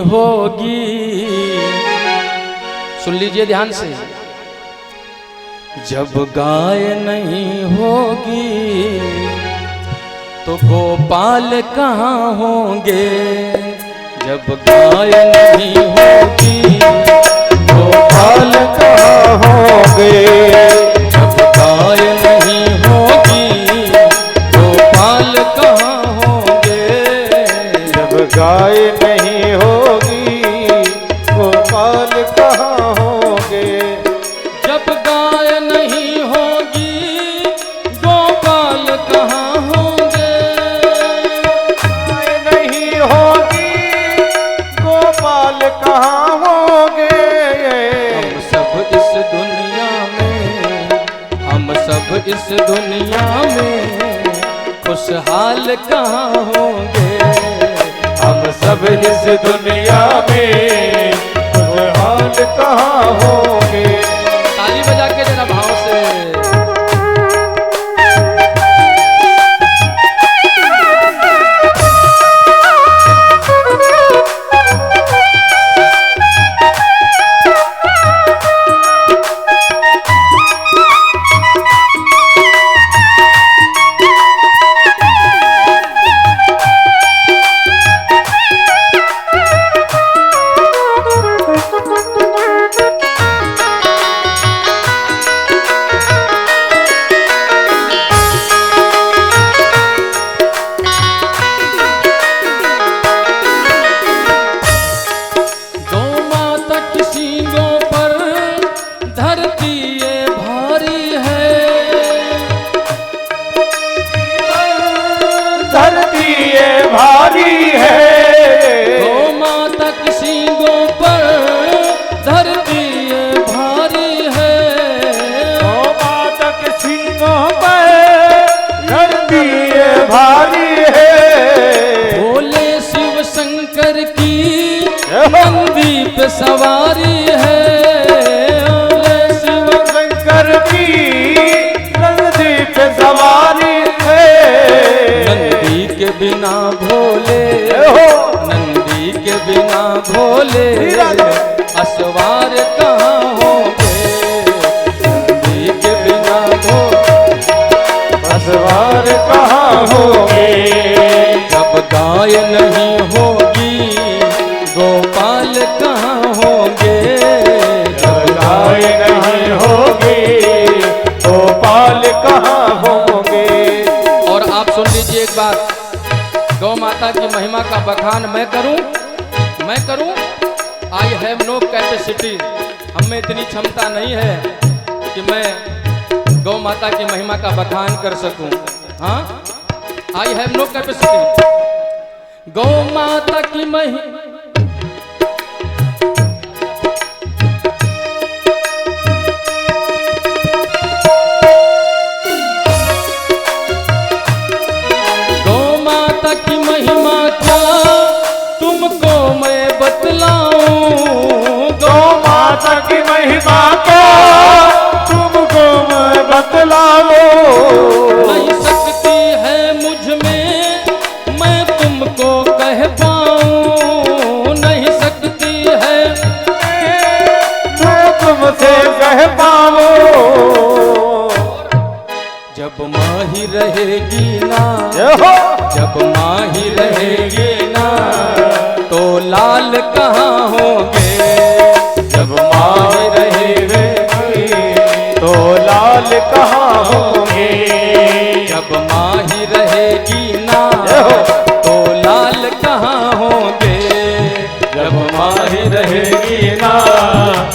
होगी, सुन लीजिए ध्यान से, जब गाय नहीं होगी तो गोपाल कहाँ होंगे। जब गाय नहीं होगी गोपाल कहाँ होंगे। जब गाय नहीं होगी गोपाल कहाँ होंगे। जब गाय नहीं होगी गोपाल कहाँ होंगे। जब गाय नहीं होगी गोपाल कहाँ होंगे। गाय नहीं होगी गोपाल कहाँ होंगे। हम सब इस दुनिया में, हम सब इस दुनिया में खुशहाल कहाँ होंगे। हम सब इस दुनिया में खुशहाल कहाँ होंगे। ताली बजा के जरा भाव से। भारी है गौ माता की सींगों पर धरती ये भारी है। गौ माता की सींगों पर धरती ये भारी है। भोले शिव शंकर की नंदी पे सवारी है। भोले शिव शंकर की नंदी पे सवारी है। नंदी के बिना भोले, नंदी के बिना भोले असवार कहाँ होंगे। नंदी के बिना भोले असवार कहाँ होंगे। जब गाय नहीं होगी गोपाल कहाँ होंगे। जब गाय नहीं होगी गोपाल कहाँ होंगे। और आप सुन लीजिए एक बात, गौ माता की महिमा का बखान मैं करूं, मैं करूं। आई हैव नो कैपेसिटी, हम में इतनी क्षमता नहीं है कि मैं गौ माता की महिमा का बखान कर सकूं। हाँ, आई हैव नो कैपेसिटी। गौ माता की महिमा, की महिमा क्या तुमको मैं बतलाऊं। गौ माता की महिमा क्या तुमको मैं बतलाऊं। नहीं सकती है मुझ में मैं तुमको कह पाऊं। नहीं सकती है मैं तुमसे कह पाऊं। जब माँ ही रहेगी ना, जब माँ ही रहेगी ना तो लाल कहाँ होंगे। जब माँ ही रहेगी तो लाल कहाँ होंगे। जब माँ ही रहेगी ना तो लाल कहाँ होंगे। जब माँ ही रहेगी ना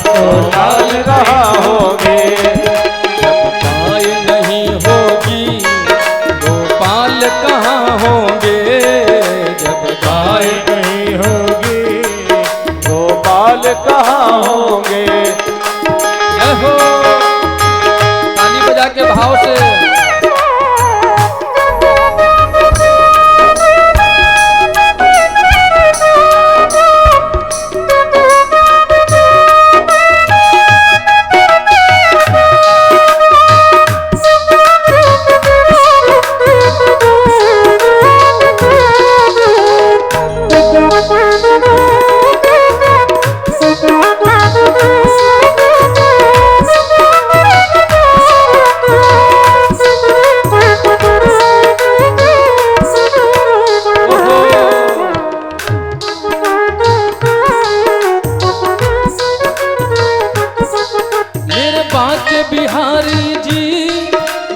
तो लाल कहाँ होंगे। जब गाय नहीं होगी गोपाल कहाँ होंगे। जब गाय नहीं होगी गोपाल कहाँ होंगे। हो ताली बजा के भाव से। बिहारी जी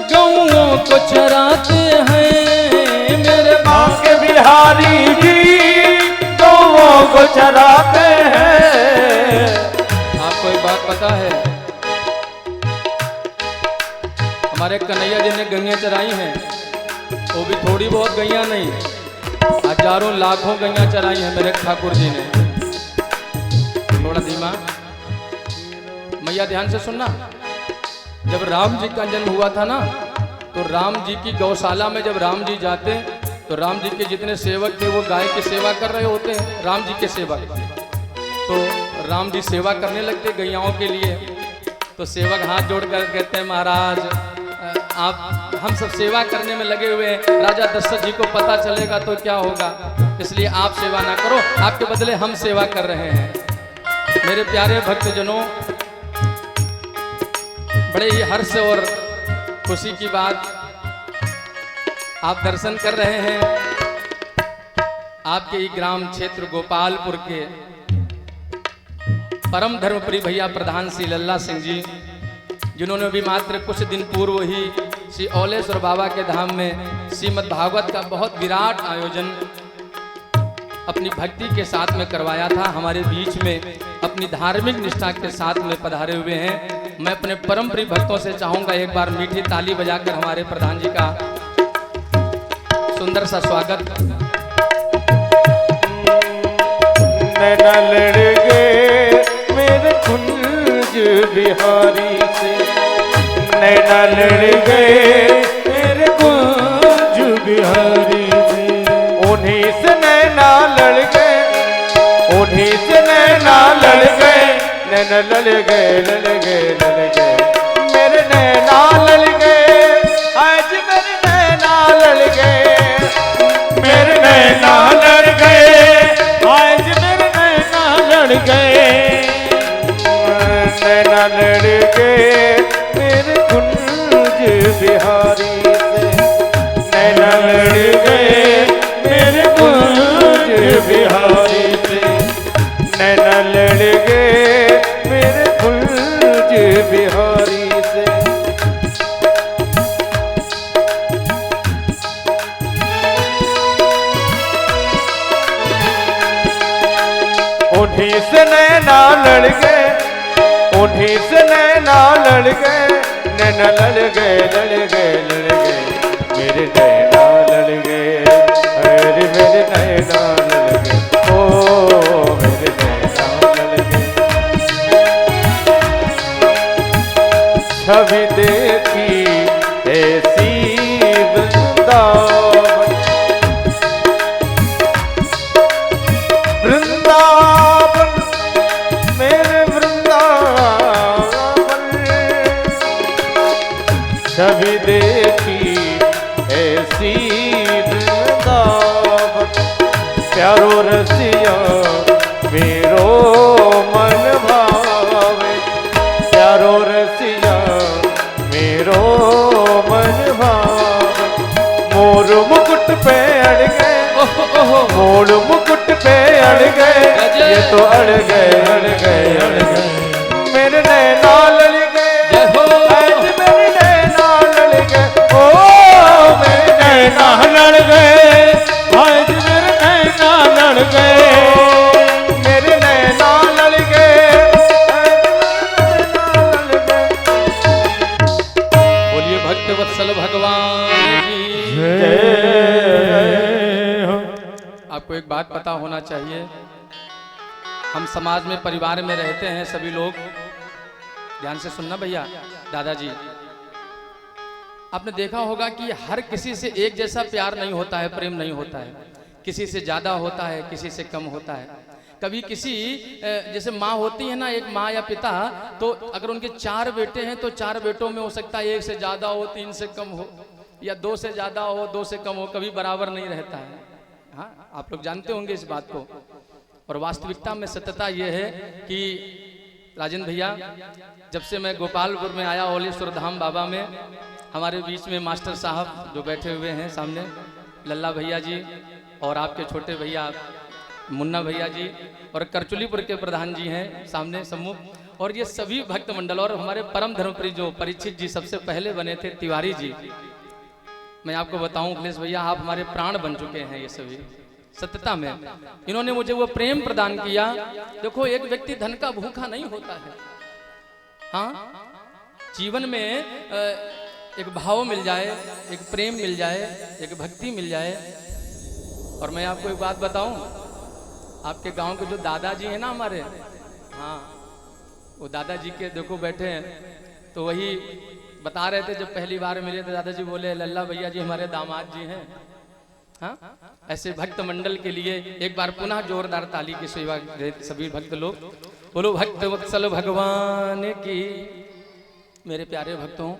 गौओं को चराते हैं, मेरे बांके बिहारी जी गौओं को चराते हैं। आपको एक बात पता है, हमारे कन्हैया जी ने गैया चराई हैं, वो भी थोड़ी बहुत गैया नहीं, हजारों लाखों गैया चराई हैं मेरे ठाकुर जी ने। थोड़ा धीमा, मैया ध्यान से सुनना। जब राम जी का जन्म हुआ था ना, तो राम जी की गौशाला में जब राम जी जाते, तो राम जी के जितने सेवक थे वो गाय की सेवा कर रहे होते हैं, राम जी के सेवक। तो राम जी सेवा करने लगते गैयाओं के लिए, तो सेवक हाथ जोड़कर कहते हैं, महाराज आप हम सब सेवा करने में लगे हुए हैं, राजा दशरथ जी को पता चलेगा तो क्या होगा, इसलिए आप सेवा ना करो, आपके बदले हम सेवा कर रहे हैं। मेरे प्यारे भक्तजनों, बड़े ही हर्ष और खुशी की बात, आप दर्शन कर रहे हैं आपके ही ग्राम क्षेत्र गोपालपुर के परम धर्मप्रिय भैया प्रधान श्री लल्ला सिंह जी, जिन्होंने भी मात्र कुछ दिन पूर्व ही श्री औलेश्वर बाबा के धाम में श्रीमद् भागवत का बहुत विराट आयोजन अपनी भक्ति के साथ में करवाया था। हमारे बीच में अपनी धार्मिक निष्ठा के साथ में पधारे हुए हैं। मैं अपने परम प्रिय भक्तों से चाहूंगा एक बार मीठी ताली बजाकर हमारे प्रधान जी का सुंदर सा स्वागत। नैना लड़ गए मेरे कुंज बिहारी से, नैना लड़ गए मेरे कुंज बिहारी से, उन्हीं से नैना लड़ गए, उन्हीं से नैना लड़ गए, नैना लड़ गए, लड़ गए, लड़ गए, मेरे नैना लड़ गए, आज मेरे नैना लड़ गए, मेरे नैना लड़ गए, आज मेरे नैना लड़ गए, नैना लड़ गए मेरे कुंज बिहारी से, नैना लड़ गए मेरे कुंज बिहारी से, नैना लड़ गए मेरे कुंज बिहारी से। उन्हीं से नैना लड़ गए, उन्हीं से नैना लड़ गए, नैना लड़ गए, लड़ गए, लड़ गए, मेरे नैना लड़ गए, अरे मेरे नैना लड़ गए, ओ मेरे नैना लड़ गए। छवि देखी ऐसी वृंदावन, वृंदावन मेरे वृंदावन, छवि देखी ऐसी वृंदावन, प्यारो रसिया मेरो मन भावे, प्यारो रसिया मेरो मन भावे, मोर मुकुट पे अड़ गए, मोर मुकुट पे अड़ गए, ये तो अड़ गए, अड़ गए, अड़ गए, मेरे नैना लड़ गए, आज मेरे नैना लड़ गए, ओ मेरे नैना लड़ गए, आज मेरे नैना लड़ गए, मेरे नैना लड़ गए, आज मेरे नैना लड़ गए। बोलिए भक्त वत्सल भगवान की आपको एक बात पता होना चाहिए, हम समाज में परिवार में रहते हैं सभी लोग, ध्यान से सुनना भैया दादाजी, आपने देखा होगा कि हर किसी से एक जैसा प्यार नहीं होता है, प्रेम नहीं होता है, किसी से ज्यादा होता है, किसी से कम होता है। कभी किसी जैसे माँ होती है ना, एक माँ या पिता, तो अगर उनके 4 बेटे हैं तो 4 बेटों में हो सकता है 1 से ज्यादा हो, 3 से कम हो, या 2 से ज्यादा हो, 2 से कम हो, कभी बराबर नहीं रहता है। हाँ, आप लोग जानते होंगे इस बात को। और वास्तविकता में सत्यता यह है कि राजेंद्र भैया, जब से मैं गोपालपुर में आया औलेश्वर धाम बाबा में, हमारे बीच में मास्टर साहब जो बैठे हुए हैं सामने, लल्ला भैया जी और आपके छोटे भैया मुन्ना भैया जी और करचुलीपुर के प्रधान जी हैं सामने सम्मुख, और ये सभी भक्त मंडल, और हमारे परम धर्मप्रिय जो परीक्षित जी सबसे पहले बने थे तिवारी जी। मैं आपको बताऊं अखिलेश भैया, आप हमारे प्राण बन चुके हैं ये सभी सत्यता में। इन्होंने मुझे वो प्रेम प्रदान किया। देखो एक व्यक्ति धन का भूखा नहीं होता है, हाँ, जीवन में एक भाव मिल जाए, एक प्रेम मिल जाए, एक भक्ति मिल जाए। और मैं आपको एक बात बताऊं, आपके गांव के जो दादाजी हैं ना हमारे, हाँ, वो दादाजी के देखो बैठे हैं, तो वही बता रहे थे जब पहली बार मिले थे दादाजी बोले लल्ला भैया जी हमारे दामाद जी हैं। हाँ, ऐसे भक्त मंडल के लिए एक बार पुनः जोरदार ताली की सेवा सभी भक्त लोग। बोलो भक्त वत्सल भगवान की। मेरे प्यारे भक्तों,